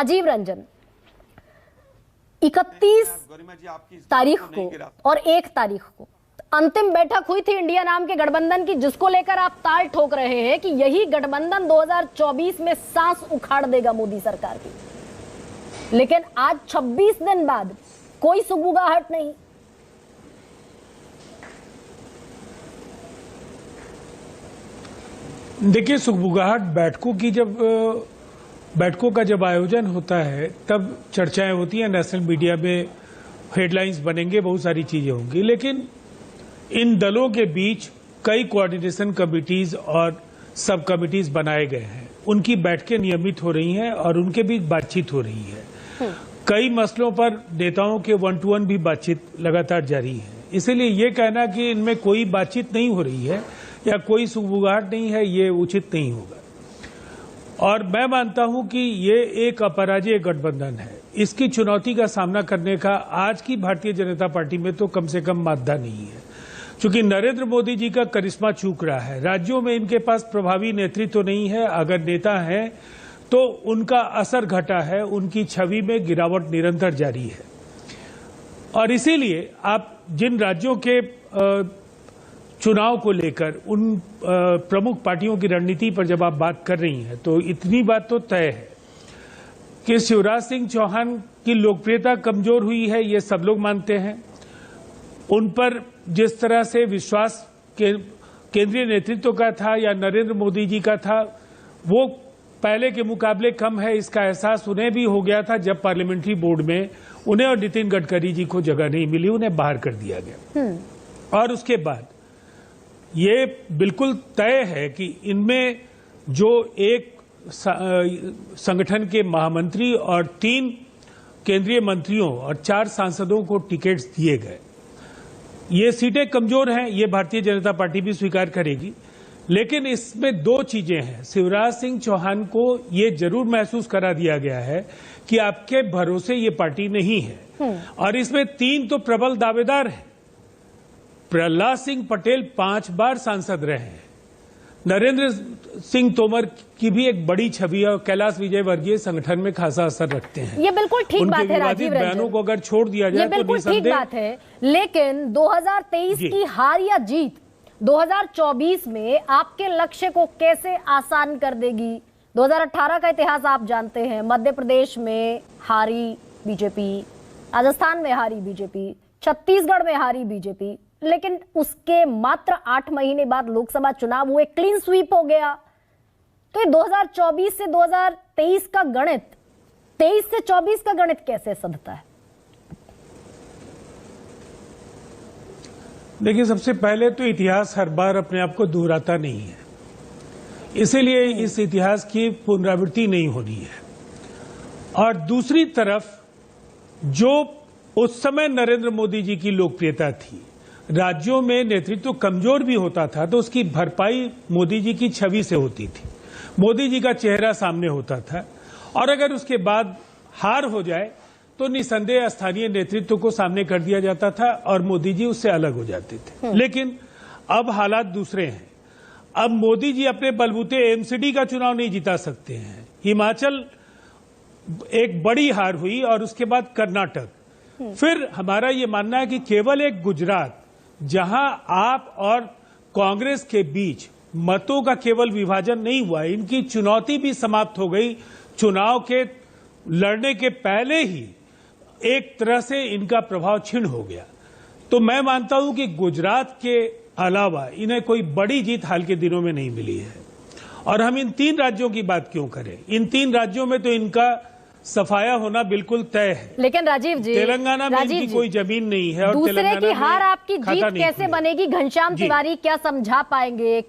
राजीव रंजन, 31 तारीख को और 1 तारीख को अंतिम बैठक हुई थी इंडिया नाम के गठबंधन की, जिसको लेकर आप ताल ठोक रहे हैं कि यही गठबंधन 2024 में सांस उखाड़ देगा मोदी सरकार की। लेकिन आज 26 दिन बाद कोई सुगबुगाहट नहीं। देखिए, सुगबुगाहट बैठकों का जब आयोजन होता है तब चर्चाएं होती हैं, नेशनल मीडिया में हेडलाइंस बनेंगे, बहुत सारी चीजें होंगी। लेकिन इन दलों के बीच कई कोऑर्डिनेशन कमिटीज और सब कमिटीज बनाए गए हैं, उनकी बैठकें नियमित हो रही हैं और उनके बीच बातचीत हो रही है। कई मसलों पर नेताओं के 1-to-1 भी बातचीत लगातार जारी है। इसीलिए ये कहना कि इनमें कोई बातचीत नहीं हो रही है या कोई सुगबुगाहट नहीं है, ये उचित नहीं होगा। और मैं मानता हूं कि ये एक अपराजय गठबंधन है। इसकी चुनौती का सामना करने का आज की भारतीय जनता पार्टी में तो कम से कम मादा नहीं है, क्योंकि नरेंद्र मोदी जी का करिश्मा चूक रहा है। राज्यों में इनके पास प्रभावी नेतृत्व तो नहीं है, अगर नेता हैं तो उनका असर घटा है, उनकी छवि में गिरावट निरंतर जारी है। और इसीलिए आप जिन राज्यों के चुनाव को लेकर उन प्रमुख पार्टियों की रणनीति पर जब आप बात कर रही हैं, तो इतनी बात तो तय है कि शिवराज सिंह चौहान की लोकप्रियता कमजोर हुई है, ये सब लोग मानते हैं। उन पर जिस तरह से विश्वास केंद्रीय नेतृत्व का था या नरेंद्र मोदी जी का था, वो पहले के मुकाबले कम है। इसका एहसास उन्हें भी हो गया था जब पार्लियामेंट्री बोर्ड में उन्हें और नितिन गडकरी जी को जगह नहीं मिली, उन्हें बाहर कर दिया गया। और उसके बाद ये बिल्कुल तय है कि इनमें जो एक संगठन के महामंत्री और 3 केंद्रीय मंत्रियों और 4 सांसदों को टिकट्स दिए गए, ये सीटें कमजोर हैं, ये भारतीय जनता पार्टी भी स्वीकार करेगी। लेकिन इसमें 2 चीजें हैं। शिवराज सिंह चौहान को ये जरूर महसूस करा दिया गया है कि आपके भरोसे ये पार्टी नहीं है। और इसमें 3 तो प्रबल दावेदार हैं। प्रहलाद सिंह पटेल 5 बार सांसद रहे हैं, नरेंद्र सिंह तोमर की भी एक बड़ी छवि है और कैलाश विजयवर्गीय संगठन में खासा असर रखते हैं। ये बिल्कुल ठीक बात है राजीव रंजन, बयानों को अगर छोड़ दिया जाए तो ठीक बात है। लेकिन 2023 की हार या जीत 2024 में आपके लक्ष्य को कैसे आसान कर देगी? 2018 का इतिहास आप जानते हैं, मध्य प्रदेश में हारी बीजेपी, राजस्थान में हारी बीजेपी, छत्तीसगढ़ में हारी बीजेपी, लेकिन उसके मात्र 8 महीने बाद लोकसभा चुनाव हुए, क्लीन स्वीप हो गया। तो ये 2024 से 2023 का गणित, 23 से 24 का गणित कैसे सधता है? देखिए, सबसे पहले तो इतिहास हर बार अपने आप को दोहराता नहीं है, इसीलिए इस इतिहास की पुनरावृत्ति नहीं होनी है। और दूसरी तरफ जो उस समय नरेंद्र मोदी जी की लोकप्रियता थी, राज्यों में नेतृत्व कमजोर भी होता था तो उसकी भरपाई मोदी जी की छवि से होती थी, मोदी जी का चेहरा सामने होता था। और अगर उसके बाद हार हो जाए तो निसंदेह स्थानीय नेतृत्व को सामने कर दिया जाता था और मोदी जी उससे अलग हो जाते थे। लेकिन अब हालात दूसरे हैं। अब मोदी जी अपने बलबूते एमसीडी का चुनाव नहीं जिता सकते हैं। हिमाचल एक बड़ी हार हुई और उसके बाद कर्नाटक। फिर हमारा ये मानना है कि केवल एक गुजरात, जहां आप और कांग्रेस के बीच मतों का केवल विभाजन नहीं हुआ, इनकी चुनौती भी समाप्त हो गई। चुनाव के लड़ने के पहले ही एक तरह से इनका प्रभाव क्षीण हो गया। तो मैं मानता हूं कि गुजरात के अलावा इन्हें कोई बड़ी जीत हाल के दिनों में नहीं मिली है। और हम इन 3 राज्यों की बात क्यों करें? इन 3 राज्यों में तो इनका सफाया होना बिल्कुल तय है। लेकिन राजीव जी, तेलंगाना में इनकी कोई जमीन नहीं है और दूसरे की हार आपकी जीत कैसे बनेगी? घनश्याम तिवारी क्या समझा पाएंगे?